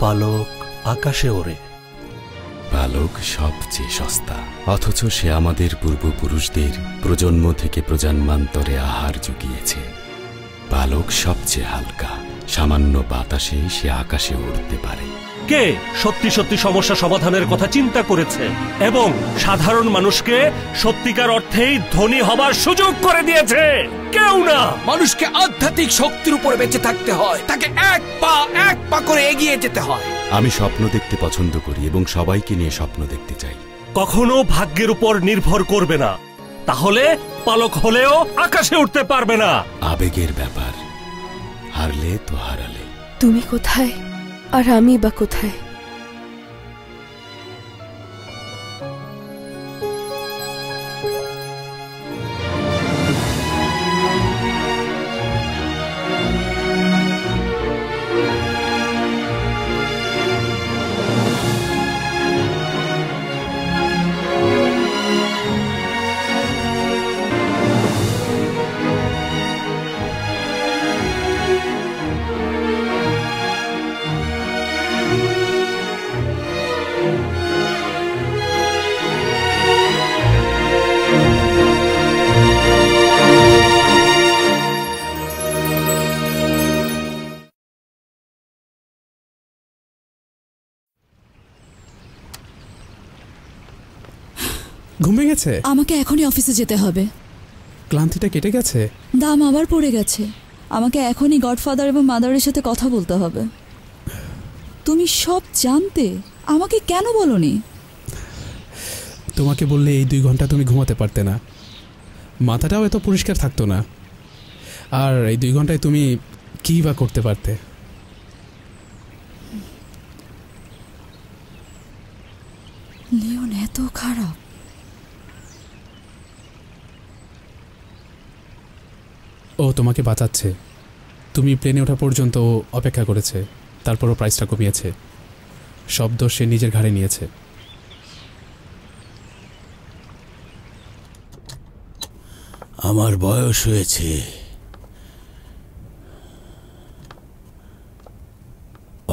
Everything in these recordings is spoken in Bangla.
পালক আকাশে ওড়ে। পালক সবচেয়ে সস্তা, অথচ সে আমাদের পূর্বপুরুষদের প্রজন্ম থেকে প্রজন্মান্তরে আহার জুগিয়েছে। পালক সবচেয়ে হালকা, সামান্য বাতাসে সে আকাশে উড়তে পারে। কে সত্যি সত্যি সমস্যা সমাধানের কথা চিন্তা করেছে এবং সাধারণ মানুষকে সত্যিকার অর্থেই ধনী হবার সুযোগ করে দিয়েছে? কেউ না। মানুষকে আধ্যাত্মিক শক্তির উপর বেঁচে থাকতে হয়, তাকে এক পা করে এগিয়ে যেতে হয়। আমি স্বপ্ন দেখতে পছন্দ করি এবং সবাইকে নিয়ে স্বপ্ন দেখতে চাই। কখনো ভাগ্যের উপর নির্ভর করবে না, তাহলে পালক হলেও আকাশে উঠতে পারবে না। আবেগের ব্যাপার, হারলে তো হারালে। তুমি কোথায় আর আমি বা কোথায়? ঘুমিয়ে গেছে? আমাকে এখনই অফিসে যেতে হবে। ক্লান্তিটা কেটে গেছে? দাম আবার পড়ে গেছে। আমাকে এখনই গডফাদার এবং মাদারের সাথে কথা বলতে হবে। তুমি সব জানতে, আমাকে কেন বলনি? তোমাকে বললে এই 2 ঘন্টা তুমি ঘুমাতে পারতে না, মাথাটাও এত পরিষ্কার থাকতো না, আর এই 2 ঘন্টায় তুমি কী বা করতে পারতে? লিওন এত খারাপ? ও তোমাকে বাঁচাচ্ছে। তুমি প্লেনে ওঠা পর্যন্ত ও অপেক্ষা করেছে, তারপরও প্রাইসটা কমিয়েছে। সব দোষ সে নিজের ঘাড়ে নিয়েছে। আমার বয়স হয়েছে,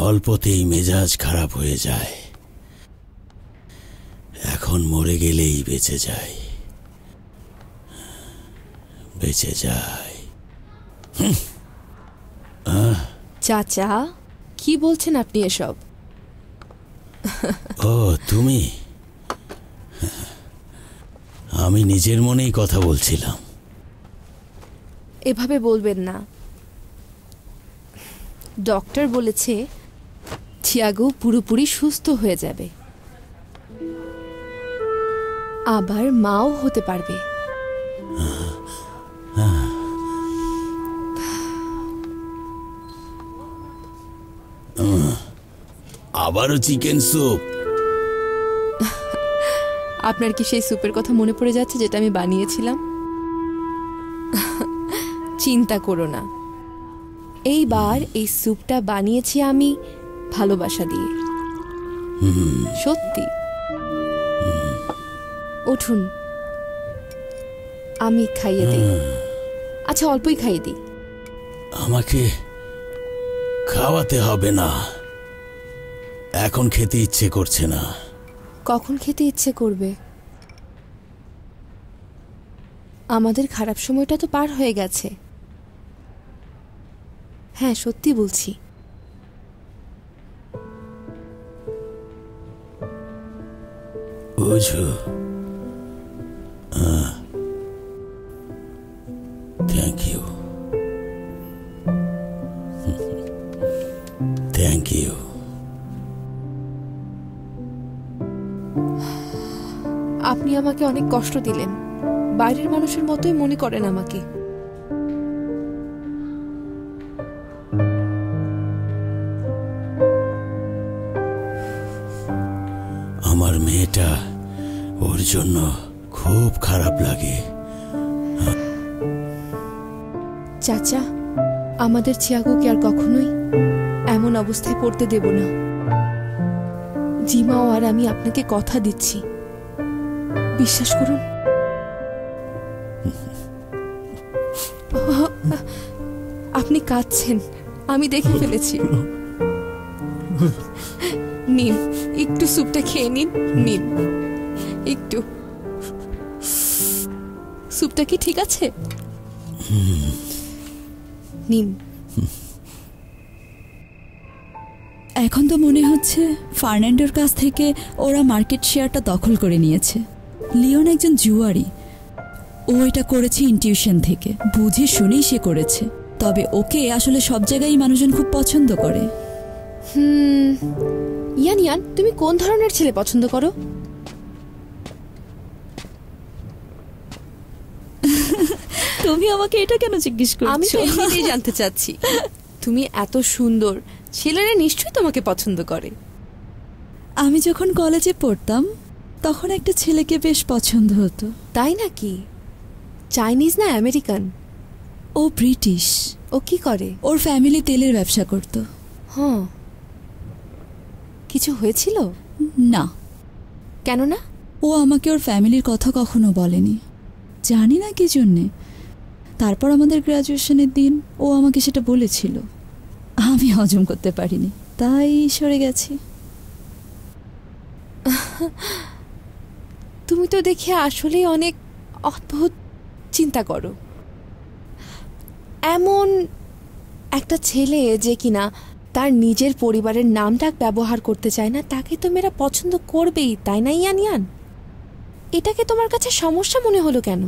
অল্পতেই মেজাজ খারাপ হয়ে যায়। এখন মরে গেলেই বেঁচে যায়, বেঁচে যায়। চাচা, কি বলছেন আপনি এসব? ও তুমি? আমি নিজের মনেই কথা বলছিলাম। এভাবে বলবেন না। ডক্টর বলেছে থিয়াগো পুরোপুরি সুস্থ হয়ে যাবে, আবার মাও হতে পারবে। আবারও চিকেন স্যুপ? আপনার কি সেই স্যুপের কথা মনে পড়ে যাচ্ছে যেটা আমি বানিয়েছিলাম? চিন্তা করো না, এইবার এই স্যুপটা বানিয়েছি আমি ভালোবাসা দিয়ে। সত্যি। উঠুন, আমি খাইয়ে দিই। আচ্ছা, অল্পই খাইয়ে দিই। আমাকে খাওয়াতে হবে না, এখন খেতে ইচ্ছে করছে না। কখন খেতে ইচ্ছে করবে? আমাদের খারাপ সময়টা তো পার হয়ে গেছে। হ্যাঁ, সত্যি বলছি। বুঝো, থ্যাংক ইউ, থ্যাংক ইউ। আপনি আমাকে অনেক কষ্ট দিলেন, বাইরের মানুষের মতোই মনে করেন আমাকে। আমার মেয়েটা, ওর জন্য খুব খারাপ লাগে। চাচা, আমাদের থিয়াগোকে আর কখনোই এমন অবস্থায় পড়তে দেব না। জিমাও আর আমি আপনাকে কথা দিচ্ছি, বিশ্বাস করুন। আপনি কাঁদছেন, আমি দেখে ফেলেছি। নিন, একটু স্যুপটা খেয়ে নিন। নিন একটু। স্যুপটা কি ঠিক আছে? নিন। এখন তো মনে হচ্ছে ফার্নান্ডোর কাছ থেকে ওরা মার্কেট শেয়ারটা দখল করে নিয়েছে। লিওন একজন জুয়ারি। ও এটা করেছে ইনটিউশন থেকে, বুঝে শুনেই সে করেছে। তবে ওকে আসলে সব জায়গায় মানুষজন খুব পছন্দ করে। ইয়ান, তুমি কোন ধরনের ছেলে পছন্দ করো? তুমি আমাকে এটা কেন জিজ্ঞেস করছো? আমি তো এমনিতেই জানতে চাচ্ছি। তুমি এত সুন্দর, ছেলেরা নিশ্চয়ই তোমাকে পছন্দ করে। আমি যখন কলেজে পড়তাম তখন একটা ছেলেকে বেশ পছন্দ হতো। তাই নাকি? চাইনিজ না আমেরিকান? ও ব্রিটিশ। ও কি করে? ওর ফ্যামিলি তেলের ব্যবসা করত। হ্যাঁ, কিছু হয়েছিল? না। কেন না? ও আমাকে ওর ফ্যামিলির কথা কখনো বলেনি, জানি না কি জন্যে। তারপর আমাদের গ্র্যাজুয়েশনের দিন ও আমাকে সেটা বলেছিল, আমি হজম করতে পারিনি, তাই সরে গেছি। তুমি তো দেখে আসলেই অনেক অদ্ভুত চিন্তা করো। এমন একটা ছেলে যে কিনা তার নিজের পরিবারের নামটাক ব্যবহার করতে চায় না, তাকে তো মেয়েরা পছন্দ করবেই, তাই না ইয়ান? এটাকে তোমার কাছে সমস্যা মনে হলো কেন?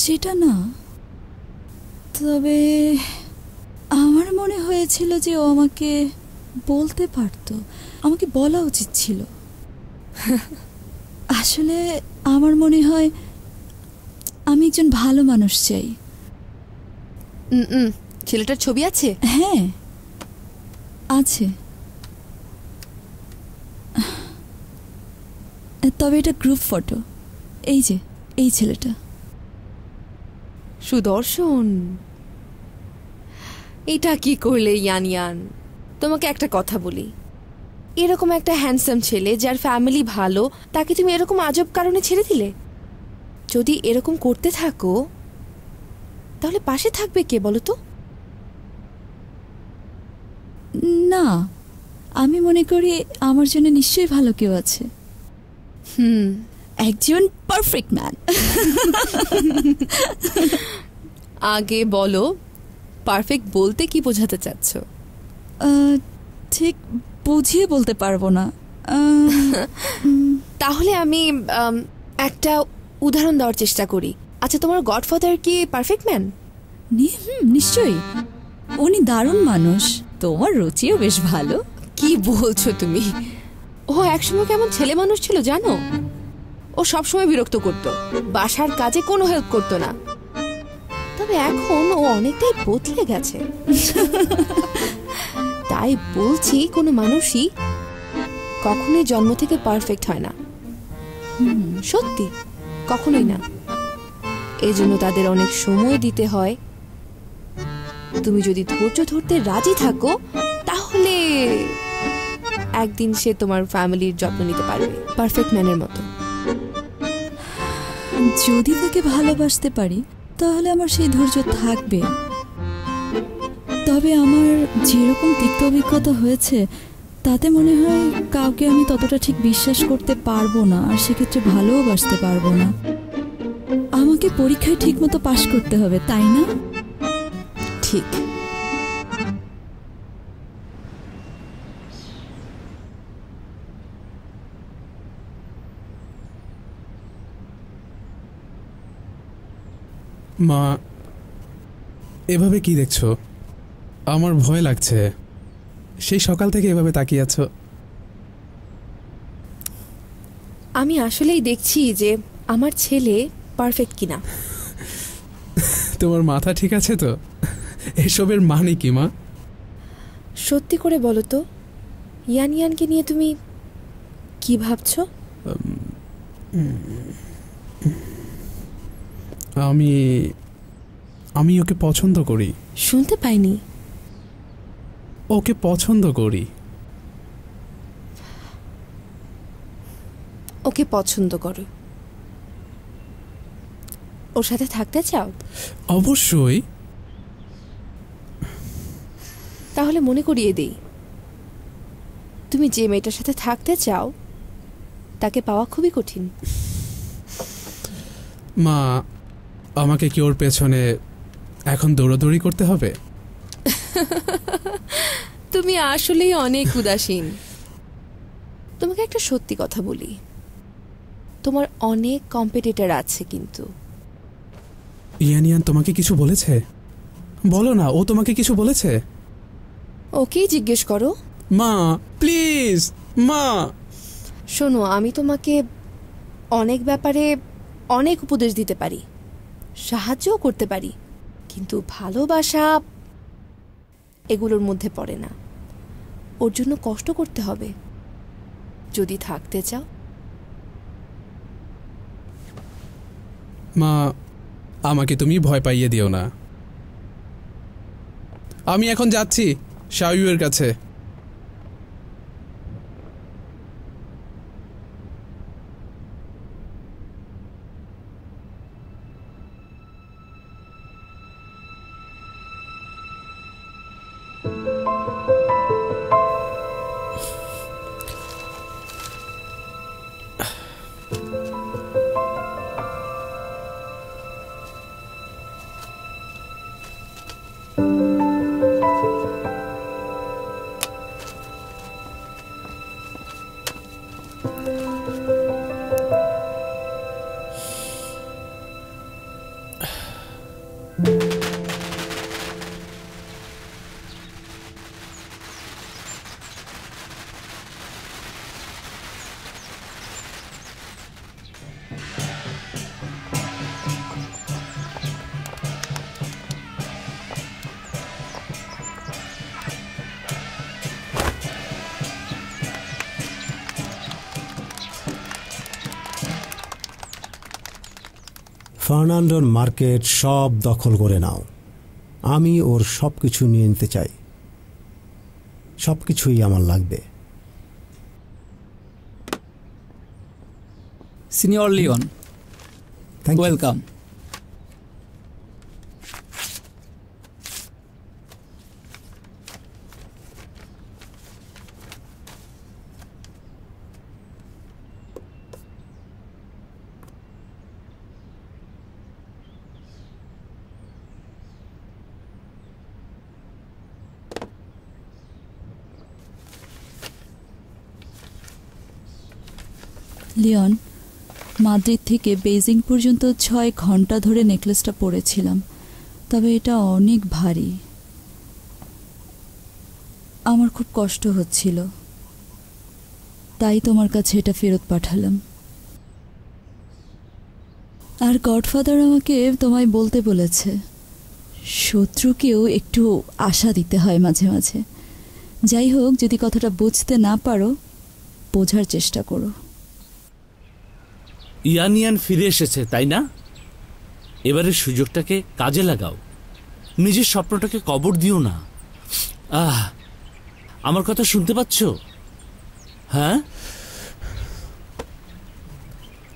সেটা না, তবে আমার মনে হয়েছিল যে ও আমাকে বলতে পারতো, আমাকে বলা উচিত ছিল। আসলে আমার মনে হয় আমি একজন ভালো মানুষ চাই। ছেলেটার ছবি আছে? হ্যাঁ আছে, তবে এটা গ্রুপ ফটো। এই যে এই ছেলেটা। সুদর্শন, এটা কি করলে ইয়ান? তোমাকে একটা কথা বলি, এরকম একটা হ্যান্ডসাম ছেলে যার ফ্যামিলি ভালো, তাকে তুমি এরকম আজব কারণে ছেড়ে দিলে? যদি এরকম করতে থাকো তাহলে পাশে থাকবে কে বলো তো? না, আমি মনে করি আমার জন্য নিশ্চয়ই ভালো কেউ আছে। একজন পারফেক্ট ম্যান। আগে বলো, পারফেক্ট বলতে কি বোঝাতে চাচ্ছ? ঠিক বুঝিয়ে বলতে পারবো না। তাহলে আমি একটা উদাহরণ দেওয়ার চেষ্টা করি। আচ্ছা, তোমার গডফাদার কি পারফেক্ট ম্যান? নিশ্চয়ই, উনি দারুণ মানুষ। তোমার রুচিও বেশ ভালো। কি বলছো তুমি? ও একসময় কেমন ছেলে মানুষ ছিল জানো? ও সবসময় বিরক্ত করত, বাসার কাজে কোনো হেল্প করতো না। তবে এখন ও অনেকটাই বদলে গেছে। তাই বলছি, কোনো মানুষই কখনোই জন্ম থেকে পারফেক্ট হয় না। সত্যি, কখনোই না। এজন্য তাদের অনেক সময় দিতে হয়। তুমি যদি ধৈর্য ধরতে রাজি থাকো তাহলে একদিন সে তোমার ফ্যামিলির যত্ন নিতে পারবে পারফেক্ট ম্যানের মতো। যদি তাকে ভালোবাসতে পারি তাহলে আমার সেই ধৈর্য থাকবে। তবে আমার যেরকম তিক্ত অভিজ্ঞতা হয়েছে তাতে মনে হয় কাউকে আমি ততটা ঠিক বিশ্বাস করতে পারবো না, আর সেক্ষেত্রে ভালোবাসতে পারবো না। আমাকে পরীক্ষায় ঠিক মতো পাশ করতে হবে, তাই না? ঠিক। মা, এভাবে কি দেখছো? আমার ভয় লাগছে। সেই সকাল থেকে এভাবে তাকিয়ে আছো। আমি আসলেই দেখছি যে আমার ছেলে পারফেক্ট কিনা। তোমার মাথা ঠিক আছে তো? এসবের মানে কি মা? সত্যি করে বলো তো, ইয়ানকে নিয়ে তুমি কি ভাবছো? আমি ওকে পছন্দ করি। শুনতে পাইনি। ওকে পছন্দ করি। ওকে পছন্দ করো? ওর সাথে থাকতে চাও? অবশ্যই। তাহলে মনে করিয়ে দেই, তুমি যে মেয়েটার সাথে থাকতে চাও তাকে পাওয়া খুবই কঠিন। মা, আমাকে কি ওর পেছনে এখন দৌড়াদৌড়ি করতে হবে? তুমি আসলেই অনেক উদাসীন। তোমাকে একটা সত্যি কথা বলি, তোমার অনেক কম্পিটিটর আছে, কিন্তু ইয়ানিয়ান তোমাকে কিছু বলেছে? বলো না, ও তোমাকে কিছু বলেছে? ওকেই জিজ্ঞেস করো। মা প্লিজ, মা। শোনো, আমি তোমাকে অনেক ব্যাপারে অনেক উপদেশ দিতে পারি, সাহায্যও করতে পারি, কিন্তু ভালোবাসা এগুলোর মধ্যে পড়ে না। ওর জন্য কষ্ট করতে হবে যদি থাকতে চাও। মা, আমাকে তুমি ভয় পাইয়ে দিও না। আমি এখন যাচ্ছি শাওয়ুয়ের কাছে। ফার্নান্ডোর মার্কেট সব দখল করে নাও। আমি ওর সব কিছু নিয়ে নিতে চাই, সব কিছুই আমার লাগবে। Senior Leon, thank you. Welcome. Leon, Madrid থেকে বেজিং পর্যন্ত 6 ঘন্টা ধরে নেকলেসটা পরেছিলাম, তবে এটা অনেক ভারী। আমার খুব কষ্ট হচ্ছিল, তাই তোমার কাছে এটা ফেরত পাঠালাম। আর গডফাদার আমাকে তোমায় বলতে বলেছে, শত্রুকেও একটু আশা দিতে হয় মাঝে মাঝে। যাই হোক, যদি কথাটা বুঝতে না পারো, বোঝার চেষ্টা করো। ইয়ানিয়ান ফিরে এসেছে, তাই না? এবারে সুযোগটাকে কাজে লাগাও, নিজের স্বপ্নটাকে কবর দিও না। আমার কথা শুনতে পাচ্ছ? হ্যাঁ,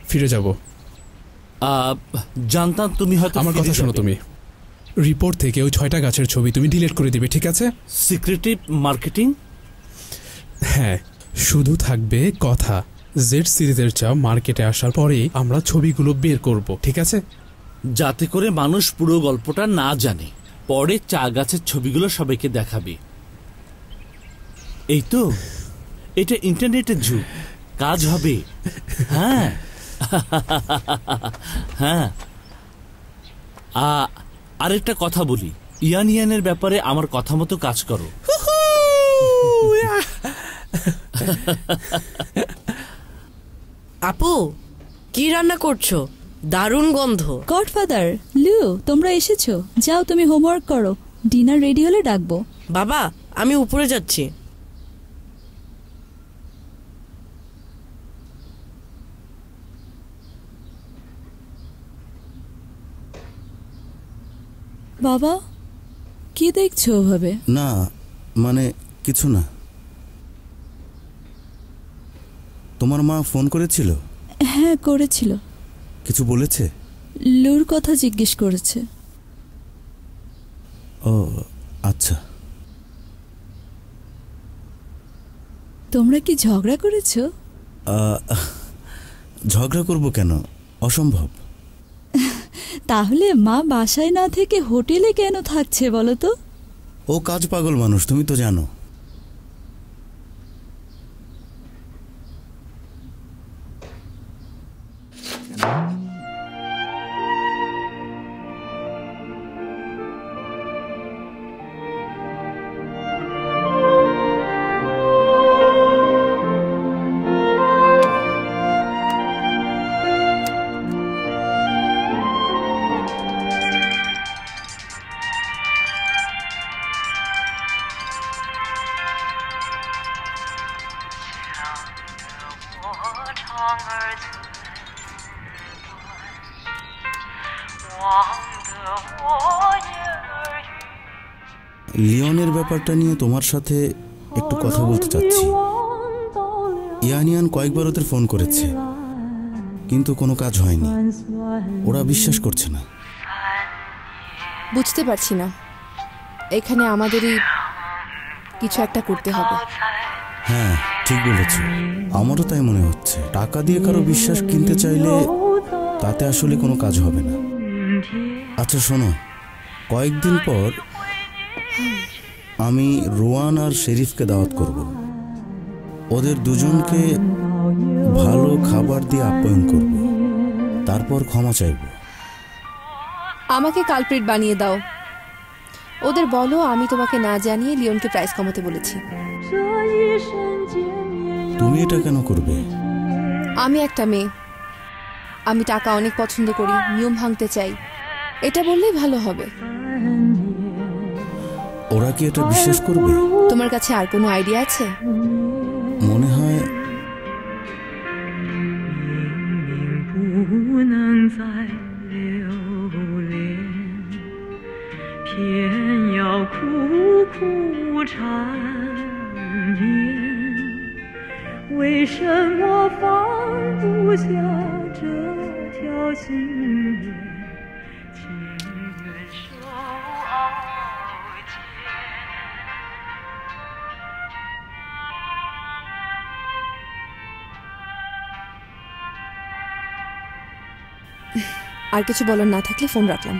ফিরে যাব। জানতাম তুমি হয়তো। আমার কথা শোনো, তুমি রিপোর্ট থেকে ওই 6টা গাছের ছবি তুমি ডিলিট করে দিবে, ঠিক আছে? Secretive marketing? হ্যাঁ, শুধু থাকবে কথা। জেড সিরিজের চা মার্কেটে আসার পরেই আমরা ছবিগুলো বের করব, ঠিক আছে? যাতে করে মানুষ পুরো গল্পটা না জানে, পরে চা গাছের ছবিগুলো সবাইকে দেখাবে। এই তো, এটা ইন্টারনেটের যুগ, কাজ হবে। হ্যাঁ হ্যাঁ। আরেকটা কথা বলি, ইয়ানিয়ানের ব্যাপারে আমার কথা মতো কাজ করো। আপু, কি রান্না করছো? দারুণ গন্ধ। গডফাদার, লিও, তোমরা এসেছো। যাও, তুমি হোমওয়ার্ক করো, ডিনার রেডি হলে ডাকবো। বাবা, আমি উপরে যাচ্ছি। বাবা, কি দেখছো ওভাবে? না, মানে কিছু না। তোমার মা ফোন করেছিল? হ্যাঁ, করেছিল। কিছু বলেছে? লুর কথা জিজ্ঞেস করেছে। ও আচ্ছা। তোমরা কি ঝগড়া করেছো? ঝগড়া করব কেন? অসম্ভব। তাহলে মা বাসায় না থেকে হোটেলে কেন থাকছে বলো তো? ও কাজ পাগল মানুষ, তুমি তো জানো। লিওনের ব্যাপারটা নিয়ে তোমার সাথে একটু কথা বলতে চাচ্ছি। ইয়ানিয়ান কয়েকবার ওদের ফোন করেছে, কিন্তু কোনো কাজ হয়নি। ওরা বিশ্বাস করছে না। বুঝতে পারছি না, এখানে আমাদেরই কিছু একটা করতে হবে। হ্যাঁ, ঠিক বলেছ। আমারও তাই মনে হচ্ছে। টাকা দিয়ে কারো বিশ্বাস কিনতে চাইলে তাতে আসলে কোনো কাজ হবে না। আচ্ছা শোনো, কয়েকদিন পর আমি রোয়ান আর শেরিফকে দাওয়াত করব। ওদের দুজনকে ভালো খাবার দিয়ে আপ্যায়ন করব, তারপর ক্ষমা চাইব। আমাকে কালপ্রিট বানিয়ে দাও। ওদের বলো আমি তোমাকে না জানিয়ে লিওনকে প্রাইস কমাতে বলেছি। তুমি এটা কেন করবে? আমি একটা মেয়ে, আমি টাকা অনেক পছন্দ করি, নিয়ম ভাঙতে চাই। এটা বললেই ভালো হবে। ওরা কি এটা বিশ্বাস করবে? তোমার কাছে আর কোনো আইডিয়া আছে? মনে হয় আর কিছু বলার না থাকলে ফোন রাখলাম।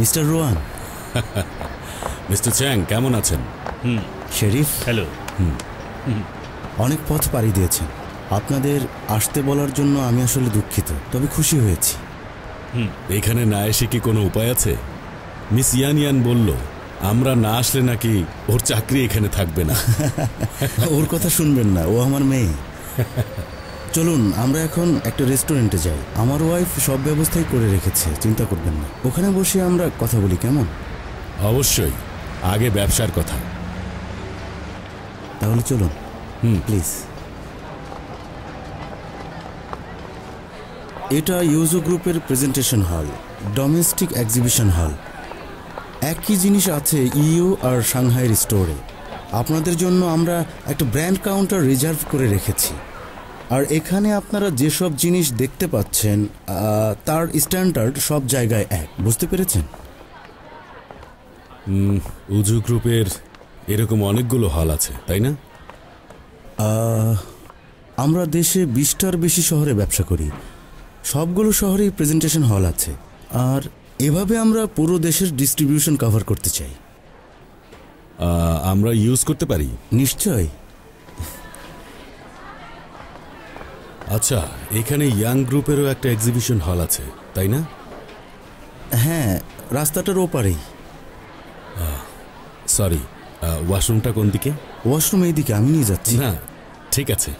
Mister Rowan. মিস্টার চ্যাং, কেমন আছেন? Sheriff, hello. অনেক পথ পাড়ি দিয়েছেন। আপনাদের আসতে বলার জন্য আমি আসলে দুঃখিত, তবে খুশি হয়েছি। এখানে না এসে কি কোনো উপায় আছে? মিস ইয়ানিয়ান বলল আমরা না আসলে নাকি ওর চাকরি এখানে থাকবে না। ওর কথা শুনবেন না, ও আমার মেয়ে। চলুন আমরা এখন একটা রেস্টুরেন্টে যাই। আমার ওয়াইফ সব ব্যবস্থাই করে রেখেছে, চিন্তা করবেন না। ওখানে বসে আমরা কথা বলি, কেমন? অবশ্যই, আগে ব্যবসার কথা। তাহলে চলুন প্লিজ। এটা ইউজো গ্রুপের প্রেজেন্টেশন হল, ডোমেস্টিক এক্সিবিশন হল। একই জিনিস আছে ইউ আর সাংহাইয়ের স্টোরে। আপনাদের জন্য আমরা একটা ব্র্যান্ড কাউন্টার রিজার্ভ করে রেখেছি। আর এখানে আপনারা যেসব জিনিস দেখতে পাচ্ছেন তার স্ট্যান্ডার্ড সব জায়গায় এক, বুঝতে পেরেছেন? উজু গ্রুপের এরকম অনেকগুলো হল আছে, তাই না? আমরা দেশে 20টার বেশি শহরে ব্যবসা করি। সবগুলো শহরেই প্রেজেন্টেশন হল আছে। আর এভাবে আমরা পুরো দেশের ডিস্ট্রিবিউশন কভার করতে চাই। আমরা ইউজ করতে পারি? নিশ্চয়। আচ্ছা, এখানে ইয়াং গ্রুপেরও একটা এক্সিবিশন হল আছে, তাই না? হ্যাঁ, রাস্তাটার ওপারেই। সরি, ওয়াশরুমটা কোন দিকে? ওয়াশরুম এই দিকে, আমি নিয়ে যাচ্ছি। না, ঠিক আছে,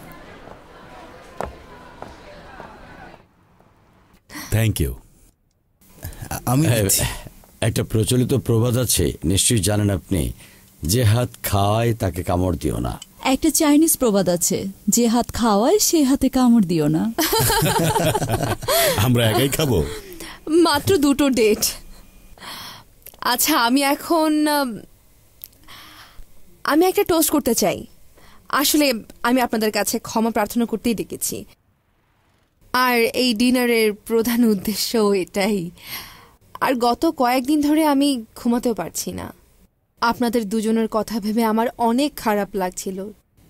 থ্যাংক ইউ। আমি একটা প্রচলিত প্রবাদ আছে, নিশ্চয়ই জানেন আপনি, যে হাত খাওয়ায় তাকে কামড় দিও না। একটা চাইনিজ প্রবাদ আছে, যে হাত খাওয়ায় সে হাতে কামড় দিও না। আমরা একাই খাবো? মাত্র 2টো ডেট। আচ্ছা, আমি একটা টোস্ট করতে চাই। আসলে আমি আপনাদের কাছে ক্ষমা প্রার্থনা করতেই ডেকেছি, আর এই ডিনারের প্রধান উদ্দেশ্য এটাই। আর গত কয়েকদিন ধরে আমি ঘুমাতেও পারছি না। আপনাদের দুজনের কথা ভেবে আমার অনেক খারাপ লাগছিল,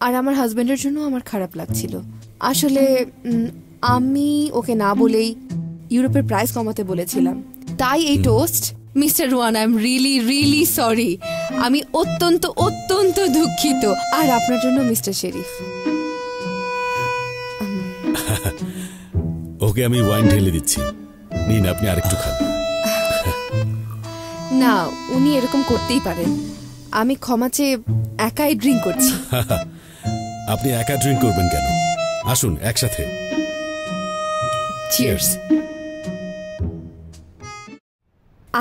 আর আমার হাজব্যান্ডের জন্য আমার খারাপ লাগছিল। আসলে আমি ওকে না বলেই ইউরোপের প্রাইস কমাতে বলেছিলাম, তাই এই toast. Mister রুয়ান, I am really really sorry. আমি অত্যন্ত অত্যন্ত দুঃখিত। আর আপনার জন্য মিস্টার শেরিফ। ওকে আমি ওয়াইন ঢেলে দিচ্ছি, নিন আপনি আরেকটু খান। না, উনি এরকম করতেই পারেন। আমি ক্ষমা চেয়ে একাই ড্রিঙ্ক করছি। আপনি একা ড্রিঙ্ক করবেন কেন? আসুন একসাথে। চিয়ার্স।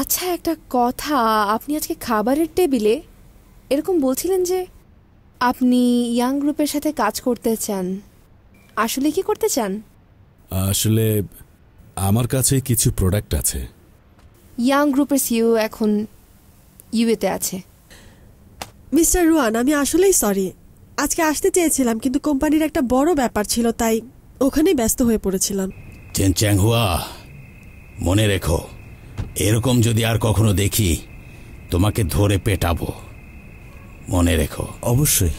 আচ্ছা, একটা কথা, আপনি আজকে খাবারের টেবিলে এরকম বলছিলেন যে আপনি ইয়াং গ্রুপের সাথে কাজ করতে চান। আসলে কি করতে চান? আসলে আমার কাছে কিছু প্রোডাক্ট আছে। ইয়াং গ্রুপের সিইও এখন ইউএতে আছে। মিস্টার রুয়ান, আমি আসলেই সরি। আজকে আসতে চেয়েছিলাম, কিন্তু কোম্পানির একটা বড় ব্যাপার ছিল, তাই ওখানেই ব্যস্ত হয়ে পড়েছিলাম। চেন চ্যাংহুয়া, মনে রেখো, এরকম যদি আর কখনো দেখি তোমাকে ধরে পেটাবো, মনে রেখো। অবশ্যই।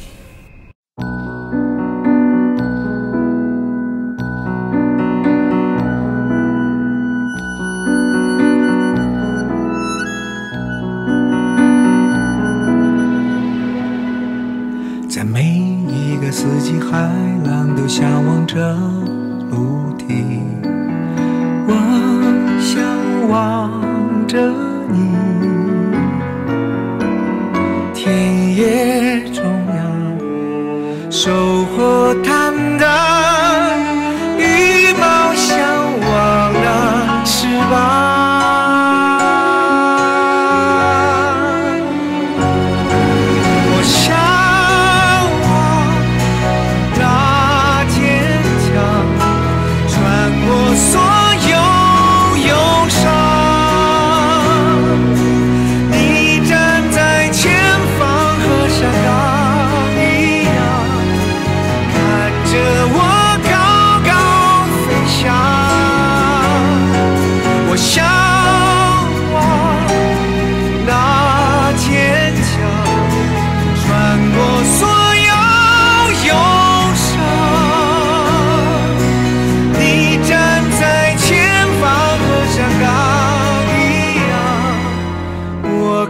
在每一个四季，海浪都向往着陆地。我向往着你，田野中央，收获坦荡，羽毛向往那翅膀。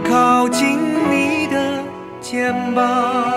靠近你的肩膀。